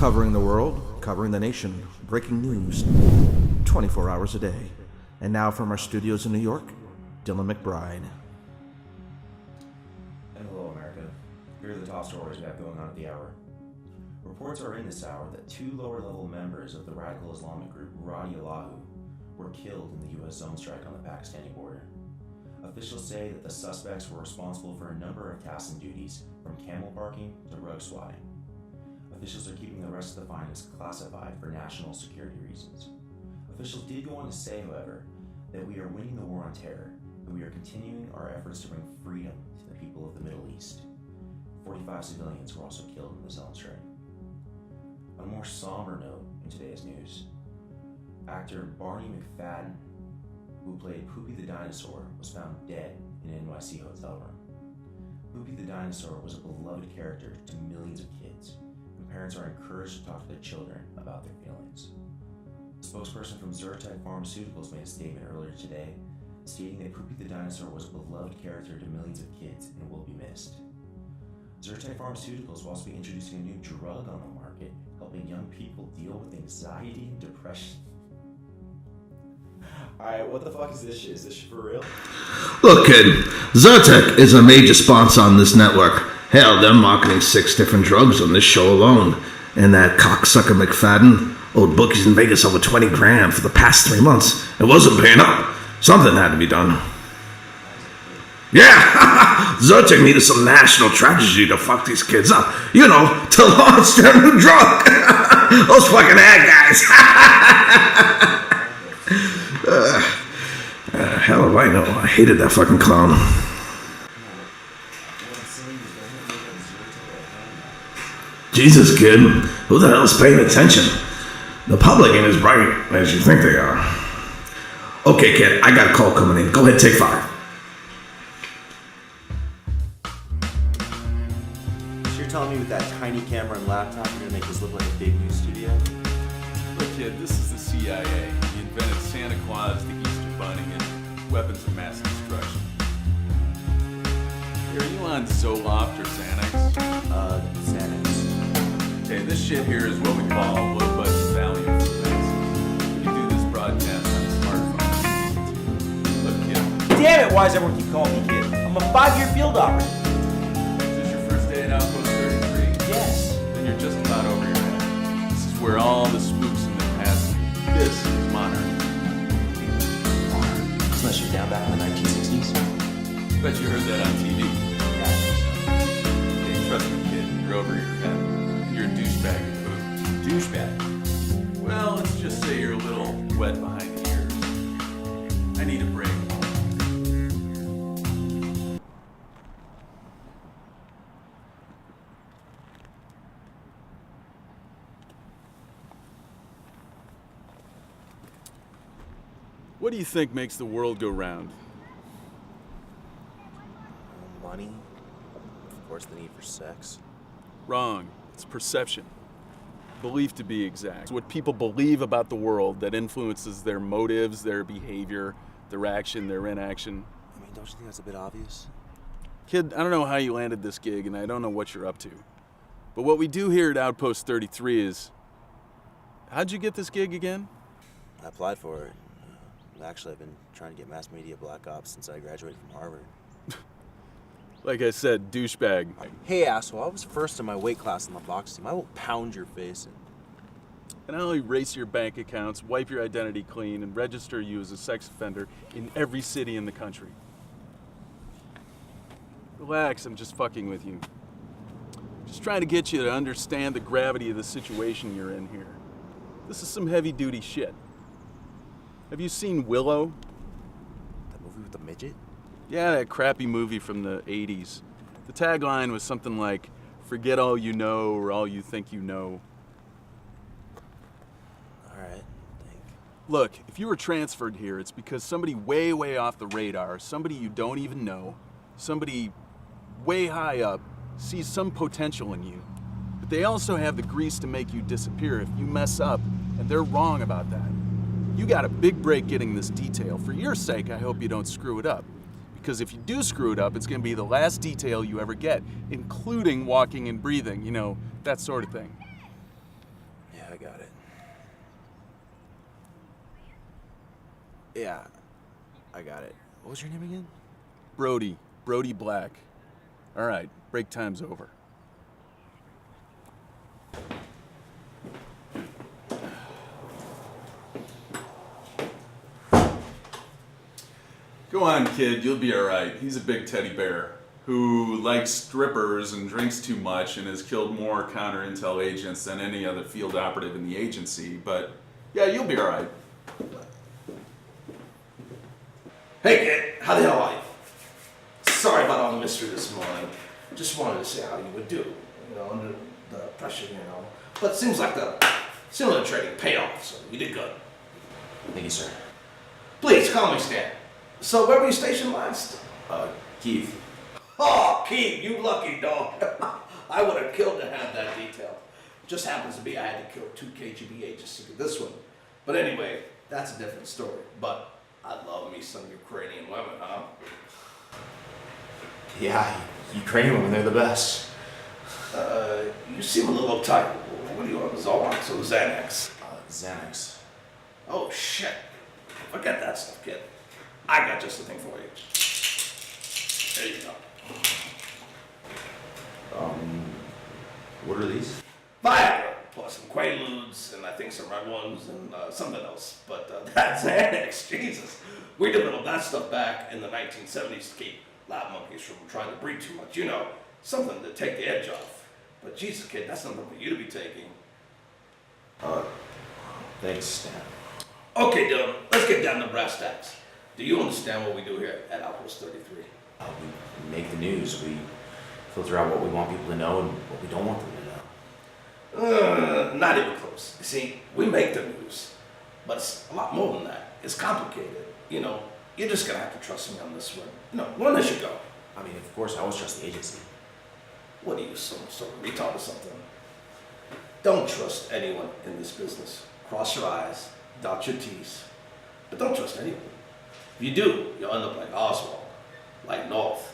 Covering the world, covering the nation, breaking news, 24 hours a day. And now from our studios in New York, Dylan McBride. And hello, America. Here are the top stories we have going on at the hour. Reports are in this hour that 2 lower-level members of the radical Islamic group Radi Allahu were killed in the U.S. zone strike on the Pakistani border. Officials say that the suspects were responsible for a number of tasks and duties, from camel parking to rug swatting. Officials are keeping the rest of the findings classified for national security reasons. Officials did go on to say, however, that we are winning the war on terror, and we are continuing our efforts to bring freedom to the people of the Middle East. 45 civilians were also killed in the zone strike. On a more somber note in today's news, actor Barney McFadden, who played Poopy the Dinosaur, was found dead in an NYC hotel room. Poopy the Dinosaur was a beloved character to millions of kids, and parents are encouraged to talk to their children about their feelings. A spokesperson from Zyrtec Pharmaceuticals made a statement earlier today, stating that Poopy the Dinosaur was a beloved character to millions of kids and will be missed. Zyrtec Pharmaceuticals will also be introducing a new drug on the market, helping young people deal with anxiety and depression. Alright, what the fuck is this shit? Is this shit for real? Look, kid, Zyrtec is a major sponsor on this network. Hell, they're marketing 6 different drugs on this show alone. And that cocksucker McFadden owed bookies in Vegas over 20 grand for the past 3 months. It wasn't paying up. Something had to be done. Yeah, Zyrtec needed some national tragedy to fuck these kids up. You know, to launch their new drug. Those fucking ad guys. Hell if I know. I hated that fucking clown. Jesus, kid. Who the hell is paying attention? The public ain't as bright as you think they are. Okay, kid, I got a call coming in. Go ahead, take 5. So you're telling me with that tiny camera and laptop, you're gonna make this look like a big new studio? Look, kid, this is the CIA. We invented Santa Claus, the Easter Bunny, and weapons of mass destruction. Here, are you on Zoloft or Xanax? Xanax. Okay, this shit here is what we call low budget value for mess. We do this broadcast on a smartphone. Look, kid. Damn it, why does everyone keep calling me kid? I'm a 5-year field operative. Is this your first day at Outpost 33? Yes. Then you're just about over your head. This is where all the spooks in the past meet. This is Monarch. Monarch? Isn't that shit down back in the 1960s? Bet you heard that on TV. Yeah, I think Hey, trust me, kid, you're over your head. You're a douchebag at food. Douchebag. Well, let's just say you're a little wet behind the ears. I need a break. What do you think makes the world go round? Money. Of course, the need for sex. Wrong. It's perception. Belief, to be exact. It's what people believe about the world that influences their motives, their behavior, their action, their inaction. I mean, don't you think that's a bit obvious? Kid, I don't know how you landed this gig, and I don't know what you're up to. But what we do here at Outpost 33 is... How'd you get this gig again? I applied for it. Actually, I've been trying to get mass media black ops since I graduated from Harvard. Like I said, douchebag. Hey, asshole, I was first in my weight class in the box team. I will pound your face in. And I'll erase your bank accounts, wipe your identity clean, and register you as a sex offender in every city in the country. Relax, I'm just fucking with you. Just trying to get you to understand the gravity of the situation you're in here. This is some heavy-duty shit. Have you seen Willow? That movie with the midget? Yeah, that crappy movie from the 80s. The tagline was something like, forget all you know or all you think you know. Alright, think. Look, if you were transferred here, it's because somebody way, way off the radar, somebody you don't even know, somebody way high up, sees some potential in you. But they also have the grease to make you disappear if you mess up, and they're wrong about that. You got a big break getting this detail. For your sake, I hope you don't screw it up. Because if you do screw it up, it's going to be the last detail you ever get, including walking and breathing, you know, that sort of thing. I got it. Yeah, I got it. What was your name again? Brody. Brody Black. All right, break time's over. Go on, kid, you'll be all right. He's a big teddy bear who likes strippers and drinks too much and has killed more counter-intel agents than any other field operative in the agency. But yeah, you'll be all right. Hey kid, how the hell are you? Sorry about all the mystery this morning. Just wanted to see how you would do, under the pressure, But it seems like the similar trading paid off, so you did good. Thank you, sir. Please, call me Stan. So where were you stationed last? Keith. Oh, Keith, you lucky dog. I would have killed to have that detail. Just happens to be I had to kill 2 KGB agents to do this one. But anyway, that's a different story. But I love me some Ukrainian women, huh? Yeah, Ukrainian women, they're the best. You seem a little uptight. What are you on, Zolox or Xanax? Xanax. Oh, shit. Forget that stuff, kid. I got just the thing for you. There you go. What are these? Viagra, plus some Quaaludes, and I think some Red Ones, and something else. But that's Xanax, Jesus. We developed that stuff back in the 1970s to keep lab monkeys from trying to breed too much. Something to take the edge off. But Jesus, kid, that's something for you to be taking. Thanks, Stan. Okay, Dylan, let's get down to brass tacks. Do you understand what we do here at Outpost 33? We make the news. We filter out what we want people to know and what we don't want them to know. Not even close. You see, we make the news, but it's a lot more than that. It's complicated. You're just gonna have to trust me on this one. When does you go? I mean, of course, I always trust the agency. What are you, some sort of retard or something? Don't trust anyone in this business. Cross your eyes, dot your T's, but don't trust anyone. If you do, you'll end up like Oswald, like North,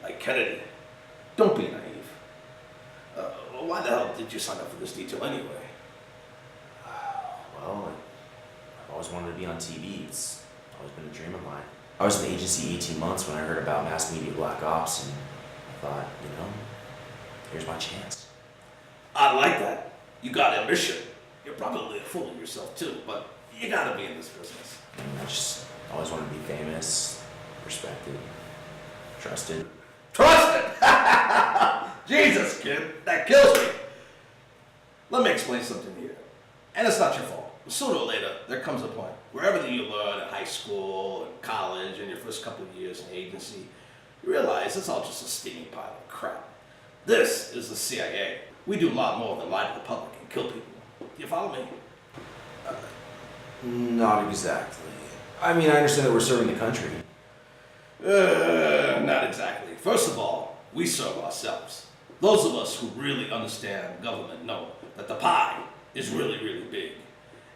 like Kennedy. Don't be naive. Why the hell did you sign up for this detail anyway? Well, I've always wanted to be on TV. It's always been a dream of mine. I was in the agency 18 months when I heard about mass media black ops, and I thought, here's my chance. I like that. You got ambition. You're probably full of yourself too, but you gotta be in this business. I just always wanted to be famous, respected, trusted. Trusted! Jesus, kid, that kills me. Let me explain something here. And it's not your fault. Sooner or later, there comes a point where everything you learn in high school, and college, and your first couple of years in the agency, you realize it's all just a steaming pile of crap. This is the CIA. We do a lot more than lie to the public and kill people. Do you follow me? Not exactly. I mean, I understand that we're serving the country. Not exactly. First of all, we serve ourselves. Those of us who really understand government know that the pie is really, really big.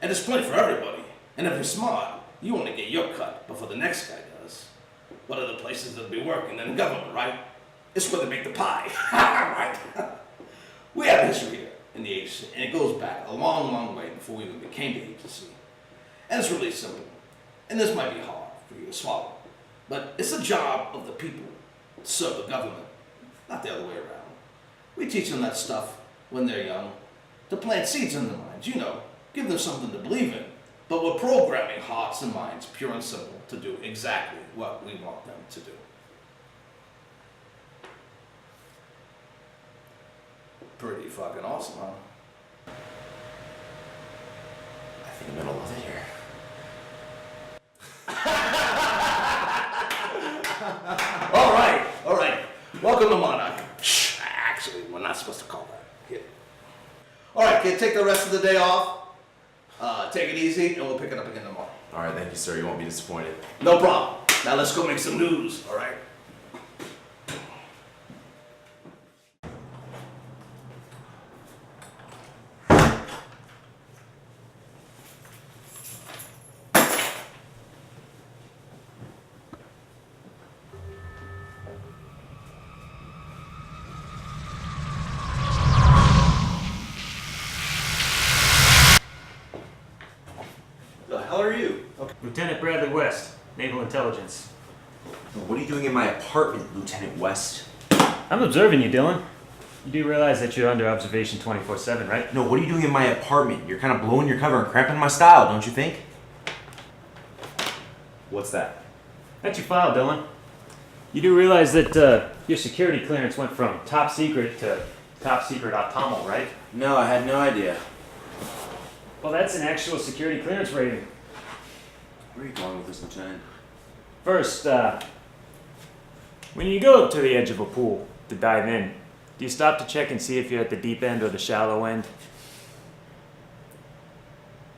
And there's plenty for everybody. And if you're smart, you want to get your cut before the next guy does. What are the places that'll be working in government, right? It's where they make the pie, right? We have history here in the agency, and it goes back a long, long way before we even became the agency. And it's really simple. And this might be hard for you to swallow, but it's the job of the people to serve the government, not the other way around. We teach them that stuff when they're young, to plant seeds in their minds, give them something to believe in. But we're programming hearts and minds, pure and simple, to do exactly what we want them to do. Pretty fucking awesome, huh? I think I'm gonna love it here. All right. Welcome to Monarch. Shh, actually, we're not supposed to call that. Kid. All right, kid, take the rest of the day off. Take it easy, and we'll pick it up again tomorrow. All right, thank you, sir. You won't be disappointed. No problem. Now let's go make some news, all right? hell are you? Okay. Lieutenant Bradley West, Naval Intelligence. What are you doing in my apartment, Lieutenant West? I'm observing you, Dylan. You do realize that you're under observation 24/7, right? No, what are you doing in my apartment? You're kind of blowing your cover and cramping my style, don't you think? What's that? That's your file, Dylan. You do realize that your security clearance went from top secret to top secret optimal, right? No, I had no idea. Well, that's an actual security clearance rating. Where are you going with this, Lieutenant? First, when you go up to the edge of a pool to dive in, do you stop to check and see if you're at the deep end or the shallow end?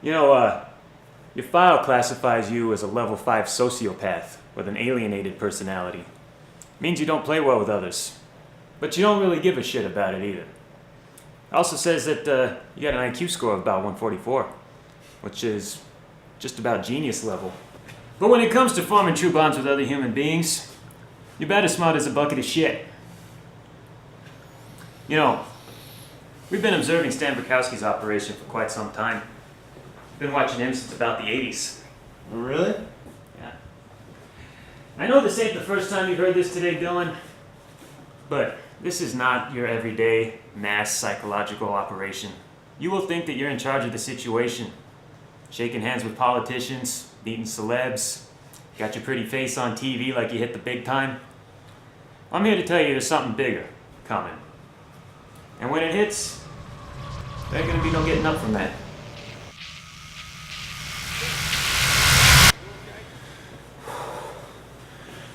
You know, your file classifies you as a level 5 sociopath with an alienated personality. Means you don't play well with others, but you don't really give a shit about it either. It also says that you got an IQ score of about 144, which is just about genius level. But when it comes to forming true bonds with other human beings, you're about as smart as a bucket of shit. You know, we've been observing Stan Bukowski's operation for quite some time. Been watching him since about the 80s. Really? Yeah. I know this ain't the first time you've heard this today, Dylan, but this is not your everyday mass psychological operation. You will think that you're in charge of the situation. Shaking hands with politicians, meeting celebs, got your pretty face on TV like you hit the big time. I'm here to tell you there's something bigger coming. And when it hits, there ain't gonna be no getting up from that.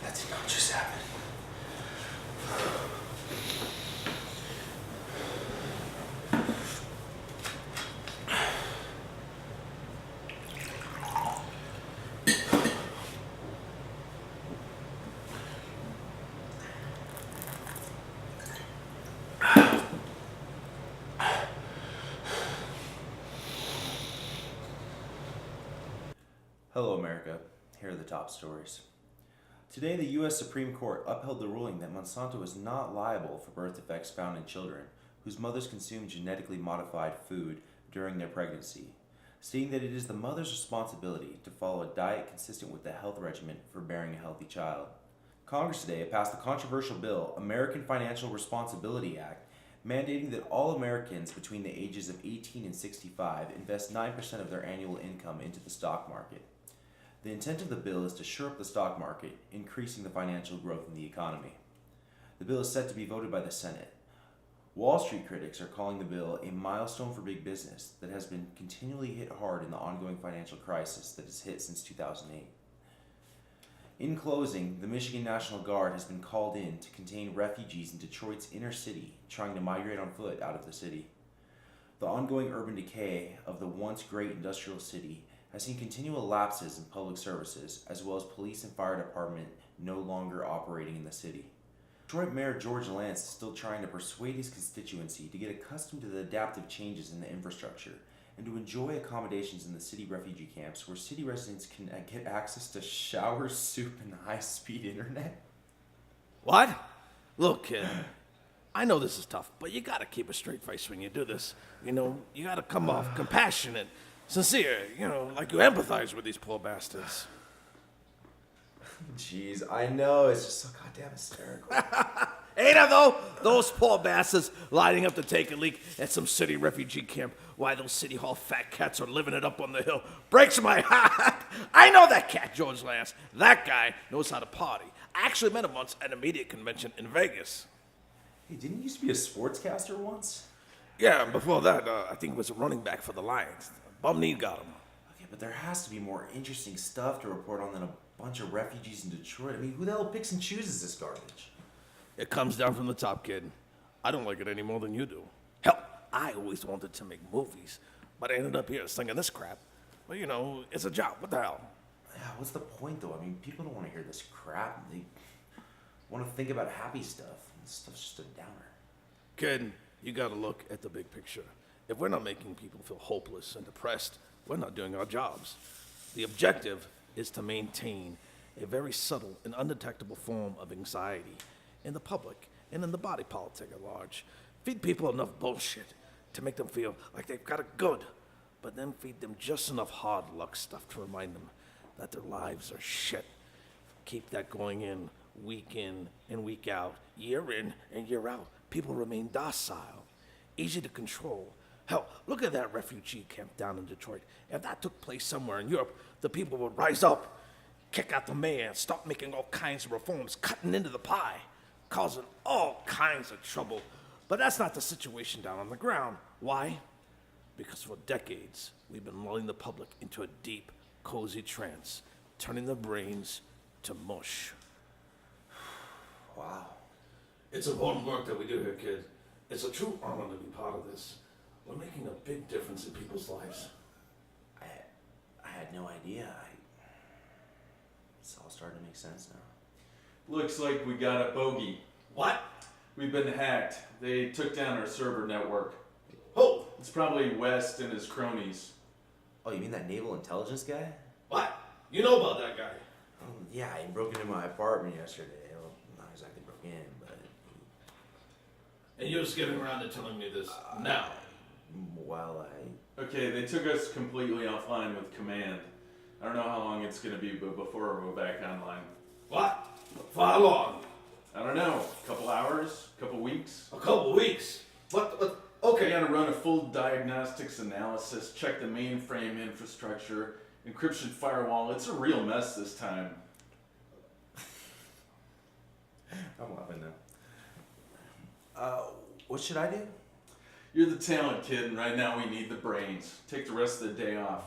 That did not just happen. Hello, America. Here are the top stories. Today, the U.S. Supreme Court upheld the ruling that Monsanto is not liable for birth defects found in children whose mothers consumed genetically modified food during their pregnancy, stating that it is the mother's responsibility to follow a diet consistent with the health regimen for bearing a healthy child. Congress today passed the controversial bill, American Financial Responsibility Act, mandating that all Americans between the ages of 18 and 65 invest 9% of their annual income into the stock market. The intent of the bill is to shore up the stock market, increasing the financial growth in the economy. The bill is set to be voted by the Senate. Wall Street critics are calling the bill a milestone for big business that has been continually hit hard in the ongoing financial crisis that has hit since 2008. In closing, the Michigan National Guard has been called in to contain refugees in Detroit's inner city trying to migrate on foot out of the city. The ongoing urban decay of the once great industrial city has seen continual lapses in public services, as well as police and fire department no longer operating in the city. Detroit Mayor George Lance is still trying to persuade his constituency to get accustomed to the adaptive changes in the infrastructure and to enjoy accommodations in the city refugee camps where city residents can get access to showers, soup, and high-speed internet. What? Look, kid, I know this is tough, but you gotta keep a straight face when you do this. You know, you gotta come off compassionate, sincere, like you empathize with these poor bastards. Jeez, I know, it's just so goddamn hysterical. Ain't I though? Those poor bastards lining up to take a leak at some city refugee camp while those city hall fat cats are living it up on the hill. Breaks my heart. I know that cat, George Lance. That guy knows how to party. I actually met him once at a media convention in Vegas. Hey, didn't you used to be a sportscaster once? Yeah, and before that, I think he was a running back for the Lions. Bum knee got him. Okay, but there has to be more interesting stuff to report on than a bunch of refugees in Detroit. I mean, who the hell picks and chooses this garbage? It comes down from the top, kid. I don't like it any more than you do. Hell, I always wanted to make movies, but I ended up here singing this crap. Well, it's a job. What the hell? Yeah, what's the point, though? I mean, people don't want to hear this crap. They want to think about happy stuff. This stuff's just a downer. Kid, you gotta look at the big picture. If we're not making people feel hopeless and depressed, we're not doing our jobs. The objective is to maintain a very subtle and undetectable form of anxiety in the public and in the body politic at large. Feed people enough bullshit to make them feel like they've got it good, but then feed them just enough hard luck stuff to remind them that their lives are shit. Keep that going in and week out, year in and year out. People remain docile, easy to control. Hell, look at that refugee camp down in Detroit. If that took place somewhere in Europe, the people would rise up, kick out the mayor, and start making all kinds of reforms, cutting into the pie, causing all kinds of trouble. But that's not the situation down on the ground. Why? Because for decades, we've been lulling the public into a deep, cozy trance, turning their brains to mush. Wow. It's important work that we do here, kid. It's a true honor to be part of this. We're making a big difference in people's lives. I had no idea. It's all starting to make sense now. Looks like we got a bogey. What? We've been hacked. They took down our server network. Oh! It's probably West and his cronies. Oh, you mean that naval intelligence guy? What? You know about that guy? Yeah, he broke into my apartment yesterday. Well, not exactly broke in, but... And you're just getting around to telling me this now. Well, Okay, they took us completely offline with command. I don't know how long it's gonna be, but before we're back online. What? For how long? I don't know, a couple hours, a couple weeks. A couple weeks. What? I Okay. gotta run a full diagnostics analysis, check the mainframe infrastructure, encryption firewall. It's a real mess this time. I'm laughing now. What should I do? You're the talent, kid, and right now we need the brains. Take the rest of the day off.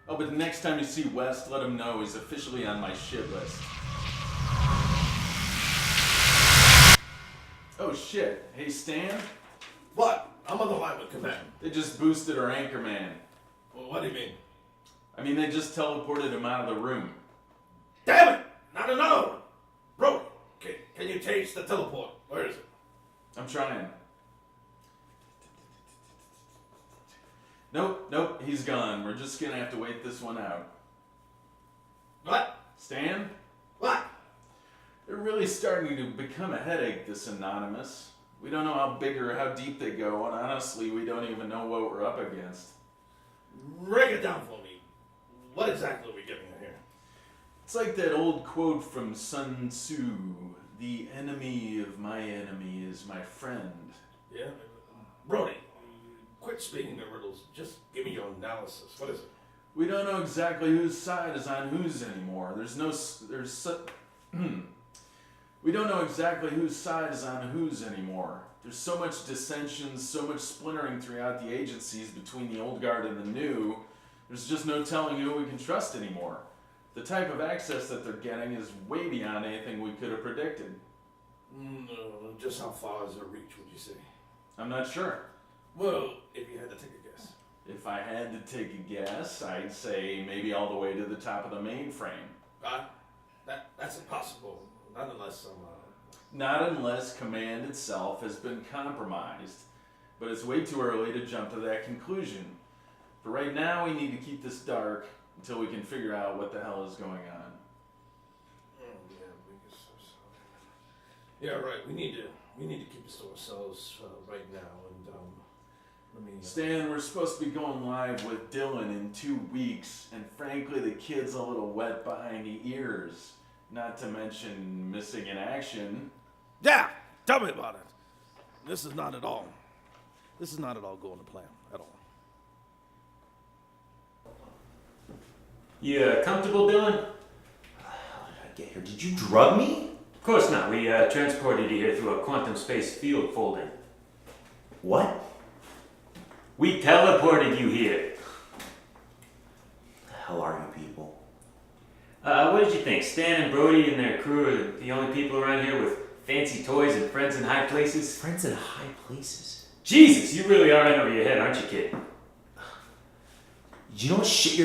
Oh, but the next time you see West, let him know he's officially on my shit list. Oh shit. Hey, Stan? What? I'm on the line with command. They just boosted our anchor man. Well, what do you mean? I mean, they just teleported him out of the room. Damn it! Not another one! Bro, can you taste the teleport? Where is it? I'm trying. Nope, he's gone. We're just gonna have to wait this one out. What? Stan? What? They're really starting to become a headache, this Anonymous. We don't know how big or how deep they go, and honestly, we don't even know what we're up against. Break it down for me. What exactly are we getting at here? It's like that old quote from Sun Tzu, "The enemy of my enemy is my friend." Yeah? Brody, quit speaking in riddles. Just give me your analysis. What is it? We don't know exactly whose side is on whose anymore. We don't know exactly whose side is on whose anymore. There's so much dissension, so much splintering throughout the agencies between the old guard and the new. There's just no telling who we can trust anymore. The type of access that they're getting is way beyond anything we could have predicted. No, just how far is their reach, would you say? I'm not sure. Well, if you had to take a guess. If I had to take a guess, I'd say maybe all the way to the top of the mainframe. That's impossible. Not unless Not unless command itself has been compromised. But it's way too early to jump to that conclusion. For right now, we need to keep this dark until we can figure out what the hell is going on. Yeah, right. We need to keep this to ourselves right now. And Stan, we're supposed to be going live with Dylan in 2 weeks, and frankly, the kid's a little wet behind the ears. Not to mention missing in action. Yeah, tell me about it. This is not at all going to plan at all. You comfortable, Dylan? How did I get here? Did you drug me? Of course not. We transported you here through a quantum space field folding. What? We teleported you here. The hell are you people? What did you think? Stan and Brody and their crew are the only people around here with fancy toys and friends in high places? Friends in high places? Jesus, you really are in over your head, aren't you, kid? You know what shit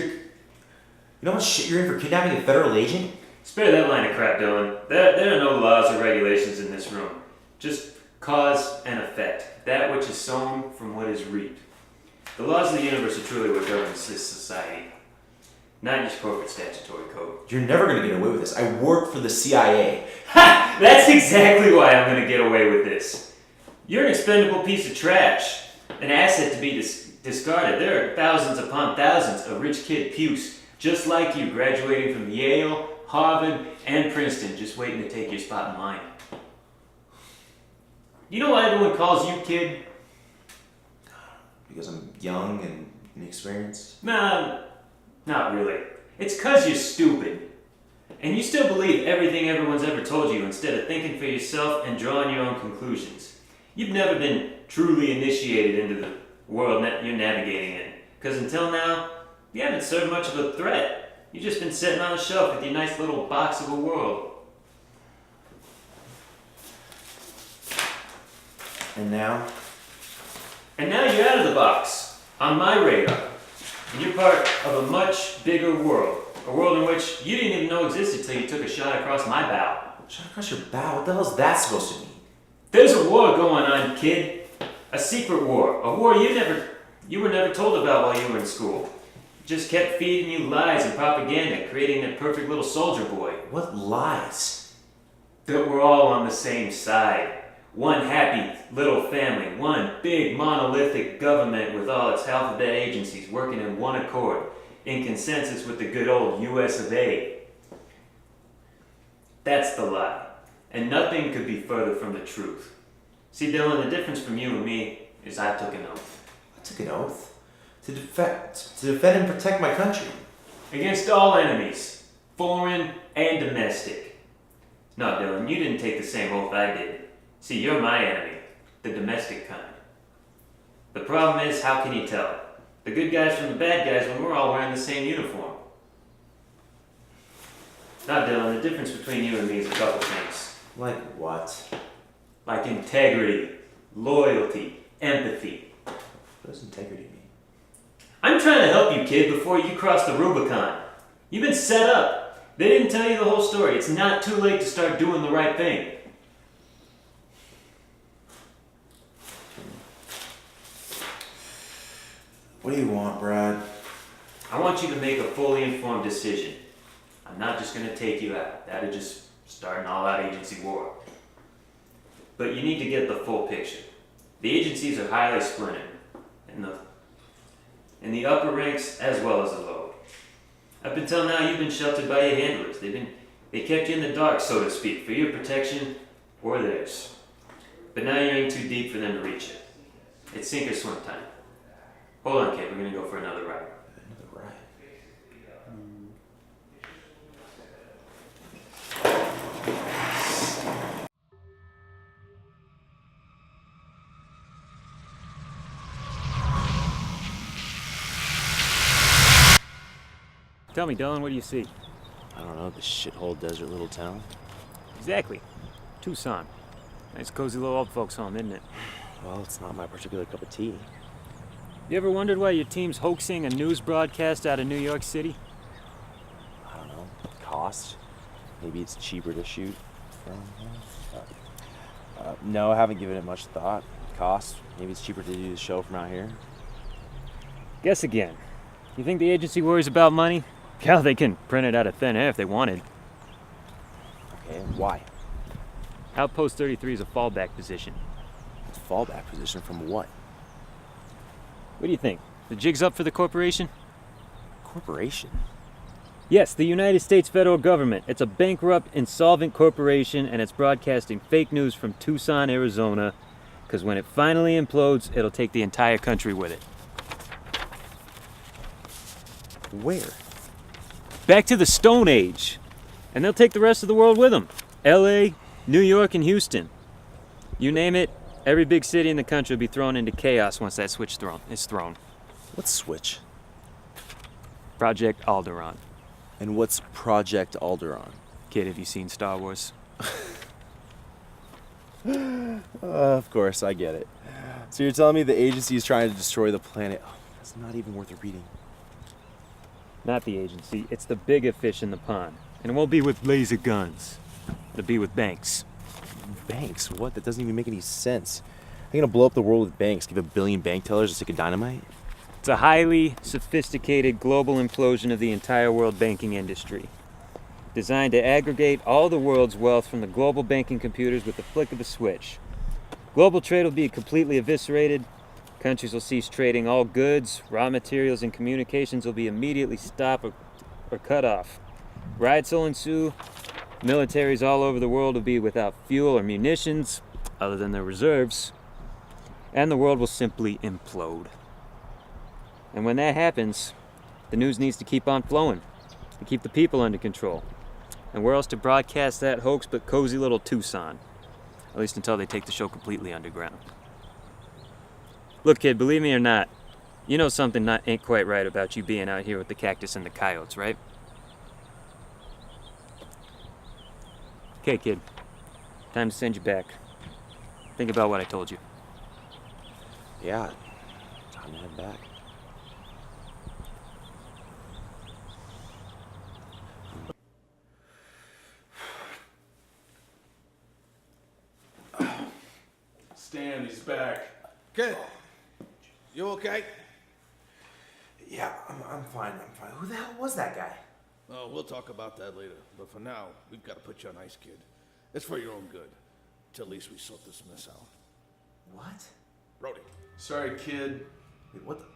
you're in for kidnapping a federal agent? Spare that line of crap, Dylan. There are no laws or regulations in this room. Just cause and effect. That which is sown from what is reaped. The laws of the universe are truly what governs this society. Not just corporate statutory code. You're never gonna get away with this. I work for the CIA. Ha! That's exactly why I'm gonna get away with this. You're an expendable piece of trash. An asset to be Discarded. There are thousands upon thousands of rich kid pukes just like you graduating from Yale, Harvard, and Princeton, just waiting to take your spot in line. You know why everyone calls you kid? Because I'm young and inexperienced? Nah, not really. It's 'cause you're stupid. And you still believe everything everyone's ever told you instead of thinking for yourself and drawing your own conclusions. You've never been truly initiated into the world you're navigating in. 'Cause until now, you haven't served much of a threat. You've just been sitting on a shelf with your nice little box of a world. And now? And now you're out of the box, on my radar. And you're part of a much bigger world. A world in which you didn't even know existed till you took a shot across my bow. Shot across your bow? What the hell's that supposed to mean? There's a war going on, kid. A secret war. A war you were never told about while you were in school. Just kept feeding you lies and propaganda, creating that perfect little soldier boy. What lies? That we're all on the same side. One happy little family, one big monolithic government with all its alphabet agencies working in one accord, in consensus with the good old US of A. That's the lie. And nothing could be further from the truth. See, Dylan, the difference from you and me is I took an oath. I took an oath? To defend and protect my country. Against all enemies, foreign and domestic. No, Dylan, you didn't take the same oath I did. See, you're my enemy, the domestic kind. The problem is, how can you tell? The good guys from the bad guys when we're all wearing the same uniform. Now, Dylan, the difference between you and me is a couple things. Like what? Like integrity, loyalty, empathy. What does integrity mean? I'm trying to help you, kid, before you cross the Rubicon. You've been set up. They didn't tell you the whole story. It's not too late to start doing the right thing. What do you want, Brad? I want you to make a fully informed decision. I'm not just going to take you out. That'd just start an all-out agency war. But you need to get the full picture. The agencies are highly splintered, in the upper ranks as well as the lower. Up until now, you've been sheltered by your handlers. They kept you in the dark, so to speak, for your protection or theirs. But now you're in too deep for them to reach you. It's sink or swim time. Hold on, kid. We're going to go for another ride. Another ride? Tell me, Dylan, what do you see? I don't know, this shithole desert little town. Exactly. Tucson. Nice cozy little old folks home, isn't it? Well, it's not my particular cup of tea. You ever wondered why your team's hoaxing a news broadcast out of New York City? I don't know. Cost? Maybe it's cheaper to shoot from no, I haven't given it much thought. Cost? Maybe it's cheaper to do the show from out here. Guess again. You think the agency worries about money? Hell, they can print it out of thin air if they wanted. Okay, and why? Outpost 33 is a fallback position. Fallback position from what? What do you think? The jig's up for the corporation? Corporation? Yes, the United States federal government. It's a bankrupt, insolvent corporation, and it's broadcasting fake news from Tucson, Arizona, because when it finally implodes, it'll take the entire country with it. Where? Back to the Stone Age. And they'll take the rest of the world with them. LA, New York, and Houston. You name it, every big city in the country will be thrown into chaos once that switch is thrown. What switch? Project Alderaan. And what's Project Alderaan? Kid, have you seen Star Wars? Of course, I get it. So you're telling me the agency is trying to destroy the planet? Oh, that's not even worth reading. Not the agency, it's the bigger fish in the pond. And it won't be with laser guns. It'll be with banks. Banks? What? That doesn't even make any sense. They're gonna blow up the world with banks, give 1 billion bank tellers a stick of dynamite? It's a highly sophisticated global implosion of the entire world banking industry. Designed to aggregate all the world's wealth from the global banking computers with the flick of a switch. Global trade will be completely eviscerated, Countries will cease trading all goods, raw materials, and communications will be immediately stopped or cut off. Riots will ensue. Militaries all over the world will be without fuel or munitions, other than their reserves. And the world will simply implode. And when that happens, the news needs to keep on flowing to keep the people under control. And where else to broadcast that hoax but cozy little Tucson? At least until they take the show completely underground. Look, kid, believe me or not, you know something ain't quite right about you being out here with the cactus and the coyotes, right? Okay, kid. Time to send you back. Think about what I told you. Yeah, time to head back. Stan, he's back. Kid, you okay? Yeah, I'm fine. Who the hell was that guy? Oh, we'll talk about that later. But for now, we've got to put you on ice, kid. It's for your own good. Till at least we sort this mess out. What? Brody. Sorry, kid. Wait, what the...